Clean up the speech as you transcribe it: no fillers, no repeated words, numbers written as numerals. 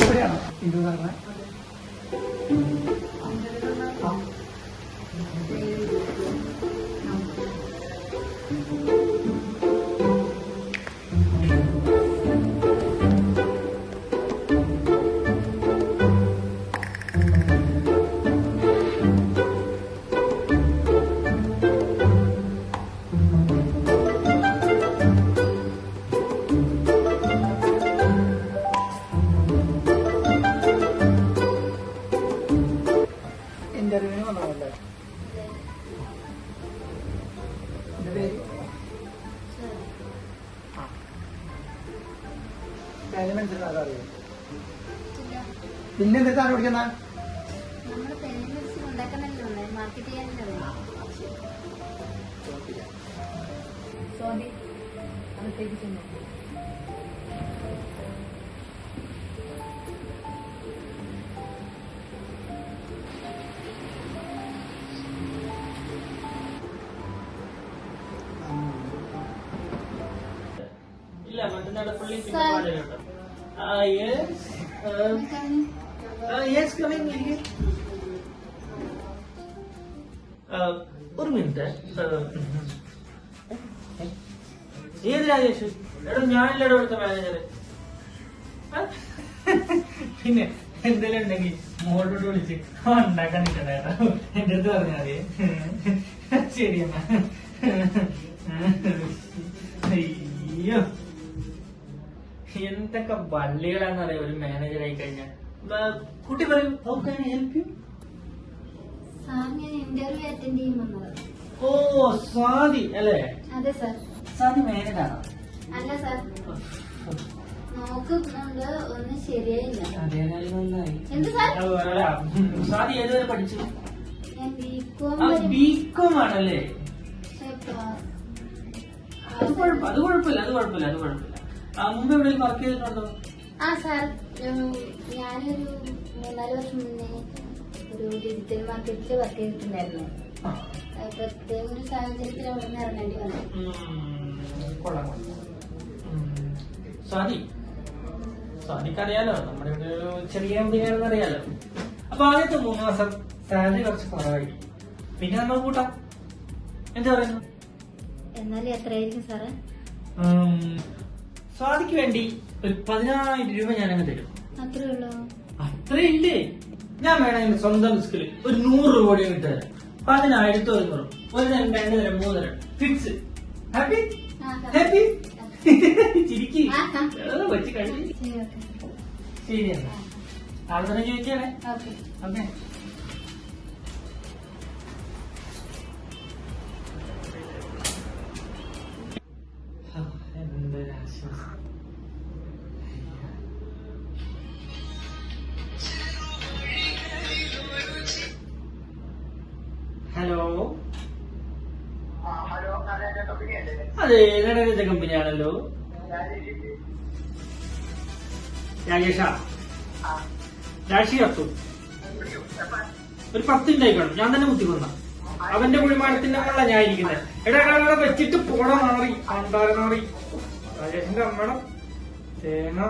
എവിടെയാണ് ഇന്റർവ്യൂ നടക്കുന്നത്? ഇന്റർവ്യൂവിന് വന്നതല്ലേ? എന്റെ പേര് കാര്യം മനസ്സിലാകാൻ അറിയാം. പിന്നെ എന്താ താഴെ പിടിക്കുന്ന ഇല്ല മറ്റന്നാടെ പുള്ളി പിന്നെ പാടുന്നുണ്ട്. Yes coming. ഒരു മിനിറ്റ്. ഏത് രാജേഷ്? എടാ ഞാനില്ല ഇവിടുത്തെ മാനേജറ്. പിന്നെ എന്തെങ്കിലും ഉണ്ടെങ്കിൽ മോളോട് വിളിച്ച് ഉണ്ടാക്കാൻ നിൽക്കണ്ടായിരുന്നു. എന്റെ അടുത്ത് പറഞ്ഞാൽ മതി. ശരി എന്നാ. അയ്യോ എന്തൊക്കെ വള്ളികളാന്നറിയാം ഒരു മാനേജറായി കഴിഞ്ഞാൽ. കുട്ടി പറയൂ, how can I help you? Interview attend ചെയ്യുമെന്നത്. ഓ സ്വാതി അല്ലേ? അതെ സാർ. സ്വാതി മാനേജാണോ? അല്ല സാർ, നോക്കുന്നുണ്ട്, ഒന്നും ശരിയായില്ല. എന്ത് സാർ? സ്വാതി ഏതുവരെ പഠിച്ചു? ഞാൻ ബികോം ആണല്ലേ? അത് കുഴപ്പമില്ല. മുമ്പ് എവിടെയും വർക്ക് ചെയ്തിട്ടുണ്ടോ? ആ സാർ, ഞാനൊരു 3-4 വർഷം മുന്നേ ഒരു ഡിജിറ്റൽ മാർക്കറ്റിൽ വർക്ക് ചെയ്തിട്ടുണ്ടായിരുന്നു. പ്രത്യേക ഒരു സാഹചര്യത്തിൽ അവിടെ നിന്ന് ഇറങ്ങേണ്ടി വന്നു. കൊള്ളാം. സ്വാതിക്കറിയാലോ നമ്മുടെ ഇവിടെ ഒരു ചെറിയ കമ്പനിയാണെന്ന് അറിയാലോ. അപ്പൊ ആദ്യത്തെ 3 മാസം സാലറി കുറച്ച് കുറവായിരിക്കും, പിന്നെ നമ്മൾ കൂട്ടാം. എന്താ പറയുന്നു? എന്നാലും എത്രയായിരിക്കും സാറ്? സ്വാതിക്ക് വേണ്ടി ഒരു 10,000 രൂപ ഞാനങ്ങ് തരും. അത്രേ ഉള്ളൂ? അത്രയില്ലേ? ഞാൻ വേണമെങ്കിൽ സ്വന്തം റിസ്കിൽ ഒരു 100 രൂപ കൂടി കിട്ടുതരാം. 10,000 100, 1 തരം 2 തരം 3 തരം ഫിക്സ്. ഹാപ്പി? ചിരിക്കി വെച്ച് കഴിഞ്ഞു. ശരി എന്നാ ആൾ തന്നെ ചോദിച്ചാണേ. ഓക്കെ. എന്തൊരാശ്വാസം. ഹലോ, അതെ നടരാജ കമ്പനിയാണല്ലോ. രാജേഷാ, രാശി കത്തു ഒരു 10 മിനിറ്റ് ആയിക്കണം. ഞാൻ തന്നെ കുത്തിക്കൊന്ന അവന്റെ കുഴിമാടത്തിന്റെ മുകളിലാണ് ഞാൻ ഇരിക്കുന്നത്. എടാ വെച്ചിട്ട് പോടാ നാറി, പണ്ടാര നാറി. രാജേഷിന്റെ അമ്മയുടെ തേങ്ങ